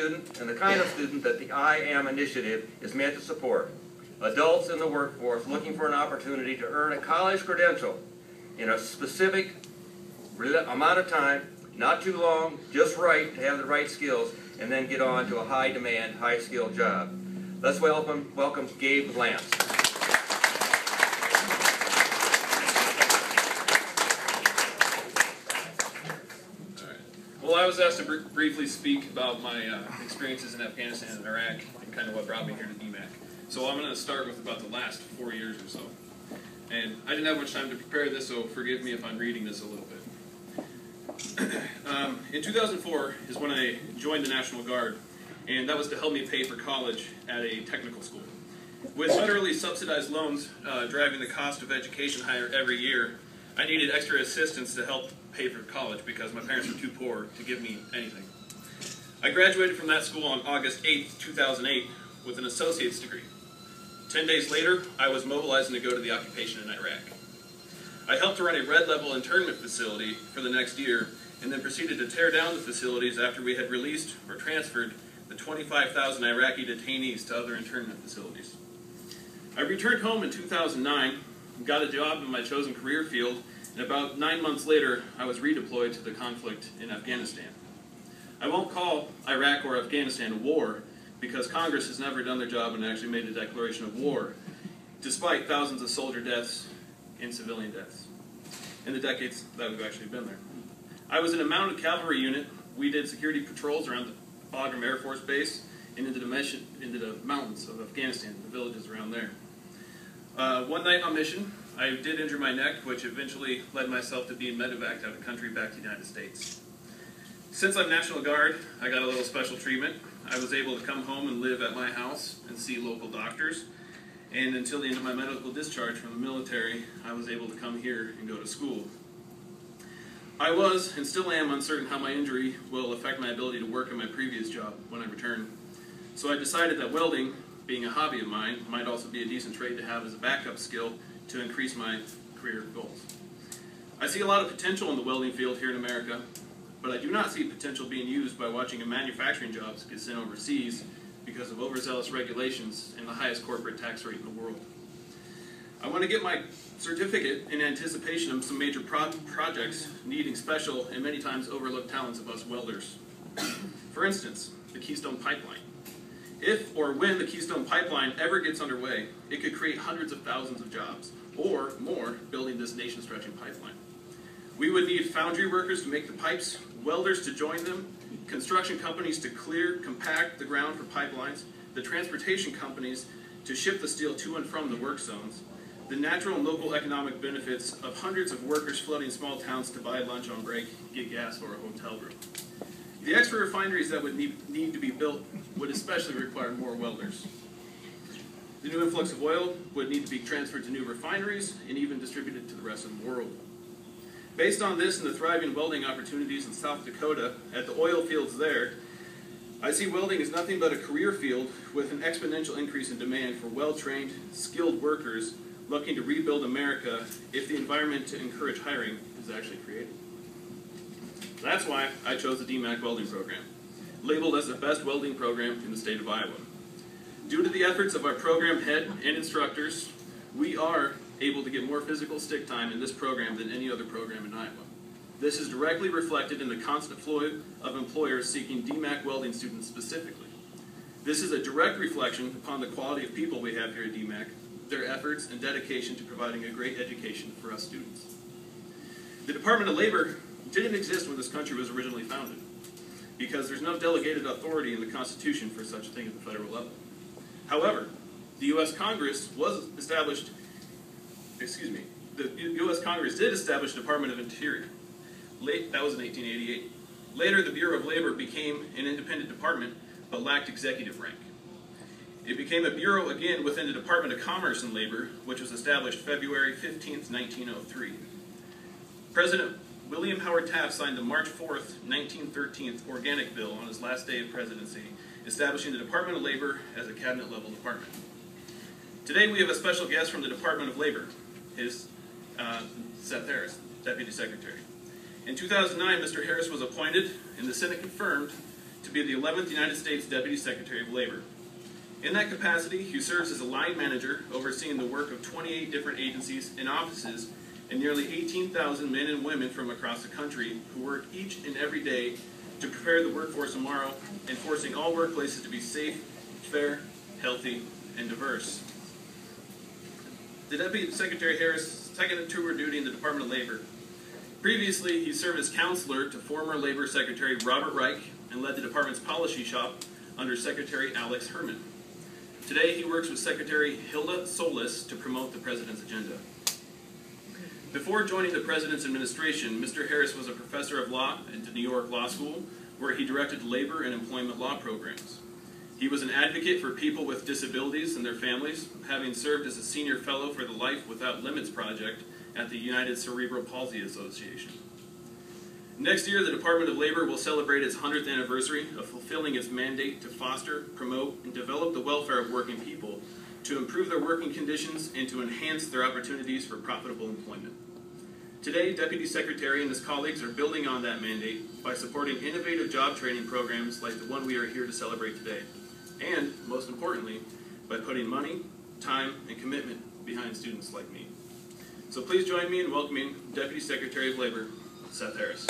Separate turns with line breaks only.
student and the kind of student that the I Am initiative is meant to support. Adults in the workforce looking for an opportunity to earn a college credential in a specific amount of time, not too long, just right to have the right skills, and then get on to a high-demand, high-skilled job. Let's welcome Gabe Lance.
Well, I was asked to briefly speak about my experiences in Afghanistan and Iraq and kind of what brought me here to DMAC. So I'm going to start with about the last 4 years or so. And I didn't have much time to prepare this, so forgive me if I'm reading this a little bit. In 2004 is when I joined the National Guard, and that was to help me pay for college at a technical school. With federally subsidized loans driving the cost of education higher every year, I needed extra assistance to help pay for college because my parents were too poor to give me anything. I graduated from that school on August 8th, 2008 with an associate's degree. 10 days later, I was mobilizing to go to the occupation in Iraq. I helped to run a Red Level internment facility for the next year and then proceeded to tear down the facilities after we had released or transferred the 25,000 Iraqi detainees to other internment facilities. I returned home in 2009 and got a job in my chosen career field, and about 9 months later, I was redeployed to the conflict in Afghanistan. I won't call Iraq or Afghanistan a war because Congress has never done their job and actually made a declaration of war, despite thousands of soldier deaths and civilian deaths in the decades that we've actually been there. I was in a mounted cavalry unit. We did security patrols around the Bagram Air Force Base and into the mountains of Afghanistan, the villages around there. One night on mission, I did injure my neck, which eventually led myself to being medevaced out of the country back to the United States. Since I'm National Guard, I got a little special treatment. I was able to come home and live at my house and see local doctors. And until the end of my medical discharge from the military, I was able to come here and go to school. I was, and still am, uncertain how my injury will affect my ability to work in my previous job when I return. So I decided that welding, being a hobby of mine, might also be a decent trade to have as a backup skill to increase my career goals. I see a lot of potential in the welding field here in America, but I do not see potential being used by watching manufacturing jobs get sent overseas because of overzealous regulations and the highest corporate tax rate in the world. I want to get my certificate in anticipation of some major projects needing special and many times overlooked talents of us welders. For instance, the Keystone Pipeline. If or when the Keystone Pipeline ever gets underway, it could create hundreds of thousands of jobs, or more, building this nation-stretching pipeline. We would need foundry workers to make the pipes, welders to join them, construction companies to compact the ground for pipelines, the transportation companies to ship the steel to and from the work zones, the natural and local economic benefits of hundreds of workers flooding small towns to buy lunch on break, get gas, or a hotel room. The extra refineries that would need to be built would especially require more welders. The new influx of oil would need to be transferred to new refineries and even distributed to the rest of the world. Based on this and the thriving welding opportunities in South Dakota at the oil fields there, I see welding as nothing but a career field with an exponential increase in demand for well-trained, skilled workers looking to rebuild America if the environment to encourage hiring is actually created. That's why I chose the DMAC welding program, labeled as the best welding program in the state of Iowa. Due to the efforts of our program head and instructors, we are able to get more physical stick time in this program than any other program in Iowa. This is directly reflected in the constant flow of employers seeking DMAC welding students specifically. This is a direct reflection upon the quality of people we have here at DMAC, their efforts and dedication to providing a great education for us students. The Department of Labor didn't exist when this country was originally founded, because there's no delegated authority in the Constitution for such a thing at the federal level. However, the U.S. Congress was established, the U.S. Congress did establish the Department of Interior. That was in 1888. Later, the Bureau of Labor became an independent department, but lacked executive rank. It became a bureau again within the Department of Commerce and Labor, which was established February 15th, 1903. President William Howard Taft signed the March 4th, 1913 Organic Bill on his last day of presidency, establishing the Department of Labor as a cabinet-level department. Today we have a special guest from the Department of Labor, Seth Harris, Deputy Secretary. In 2009, Mr. Harris was appointed, and the Senate confirmed, to be the 11th United States Deputy Secretary of Labor. In that capacity, he serves as a line manager overseeing the work of 28 different agencies and offices and nearly 18,000 men and women from across the country who work each and every day to prepare the workforce tomorrow, enforcing all workplaces to be safe, fair, healthy, and diverse. The Deputy Secretary Harris' second tour of duty in the Department of Labor. Previously, he served as counselor to former Labor Secretary Robert Reich and led the department's policy shop under Secretary Alex Herman. Today, he works with Secretary Hilda Solis to promote the President's agenda. Before joining the President's administration, Mr. Harris was a professor of law at the New York Law School, where he directed labor and employment law programs. He was an advocate for people with disabilities and their families, having served as a senior fellow for the Life Without Limits project at the United Cerebral Palsy Association. Next year, the Department of Labor will celebrate its 100th anniversary of fulfilling its mandate to foster, promote, and develop the welfare of working people, to improve their working conditions, and to enhance their opportunities for profitable employment. Today, Deputy Secretary and his colleagues are building on that mandate by supporting innovative job training programs like the one we are here to celebrate today. And, most importantly, by putting money, time, and commitment behind students like me. So please join me in welcoming Deputy Secretary of Labor, Seth Harris.